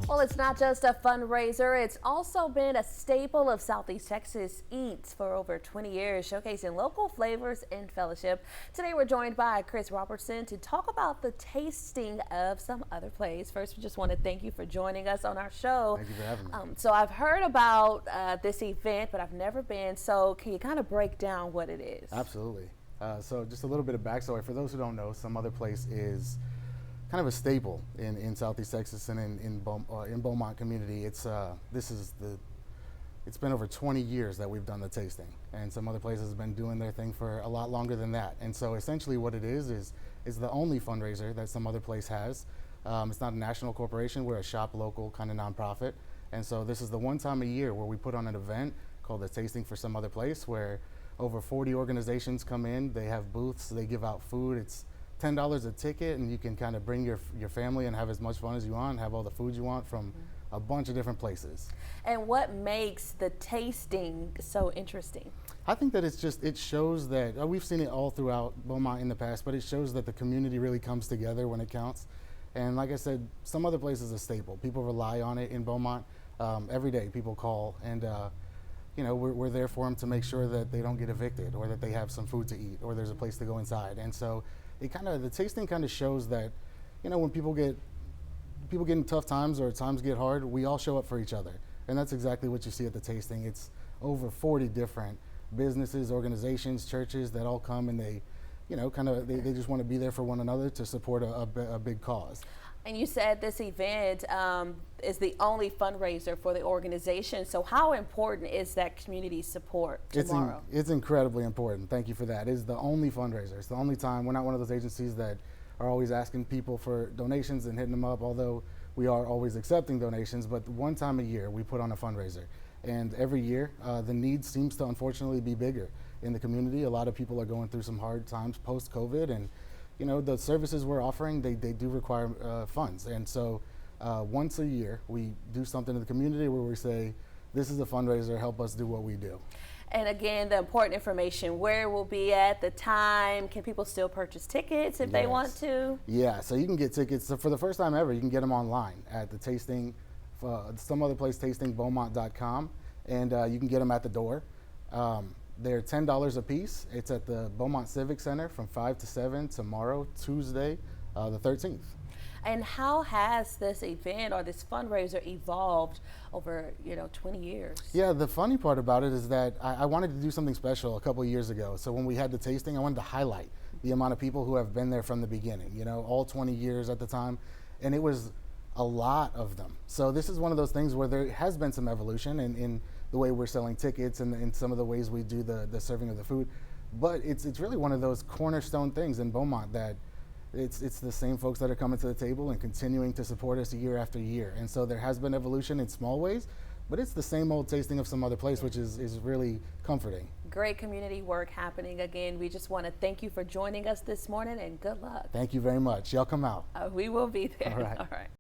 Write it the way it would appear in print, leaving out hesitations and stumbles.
Well, it's not just a fundraiser, it's also been a staple of Southeast Texas Eats for over 20 years, showcasing local flavors and fellowship. Today we're joined by Chris Robertson to talk about the tasting of some other place. First, we just want to thank you for joining us on our show. Thank you for having me. So I've heard about this event, but I've never been. So can you kind of break down what it is? Absolutely. So just a little bit of backstory. For those who don't know, Some Other Place is kind of a staple in Southeast Texas and in Beaumont community. It's been over 20 years that we've done the tasting, and Some Other Place has been doing their thing for a lot longer than that. And so essentially what it is the only fundraiser that Some Other Place has. It's not a national corporation. We're a shop local kind of nonprofit. And so this is the one time a year where we put on an event called the Tasting for Some Other Place, where over 40 organizations come in. They have booths, they give out food. It's $10 a ticket, and you can kind of bring your family and have as much fun as you want, have all the food you want from a bunch of different places. And what makes the tasting so interesting? I think that it shows that, we've seen it all throughout Beaumont in the past, but it shows that the community really comes together when it counts. And like I said, Some Other Place is a staple. People rely on it in Beaumont. Every day people call, and we're there for them to make sure that they don't get evicted, or that they have some food to eat, or there's a place to go inside. And so the tasting kind of shows that, when people get in tough times or times get hard, we all show up for each other. And that's exactly what you see at the tasting. It's over 40 different businesses, organizations, churches that all come, and they just want to be there for one another to support a big cause. And you said this event is the only fundraiser for the organization. So how important is that community support tomorrow? It's incredibly important. Thank you for that. It's the only fundraiser. It's the only time. We're not one of those agencies that are always asking people for donations and hitting them up, although we are always accepting donations. But one time a year, we put on a fundraiser. And every year, the need seems to unfortunately be bigger in the community. A lot of people are going through some hard times post-COVID, and the services we're offering, they do require funds. And so once a year, we do something in the community where we say, this is a fundraiser, help us do what we do. And again, the important information, where we'll be at, the time, can people still purchase tickets if they want to? Yeah, so you can get tickets. So for the first time ever, you can get them online at the tasting, Some Other Place tastingbeaumont.com, and you can get them at the door. They're $10 a piece. It's at the Beaumont Civic Center from 5 to 7 tomorrow, Tuesday, the 13th. And how has this event or this fundraiser evolved over 20 years? Yeah, the funny part about it is that I wanted to do something special a couple of years ago. So when we had the tasting, I wanted to highlight the amount of people who have been there from the beginning, all 20 years at the time. And it was a lot of them. So this is one of those things where there has been some evolution in the way we're selling tickets and in some of the ways we do the serving of the food. But it's really one of those cornerstone things in Beaumont that it's the same folks that are coming to the table and continuing to support us year after year. And so there has been evolution in small ways, but it's the same old tasting of Some Other Place, which is really comforting. Great community work happening. Again, we just want to thank you for joining us this morning, and good luck. Thank you very much. Y'all come out. We will be there. All right. All right.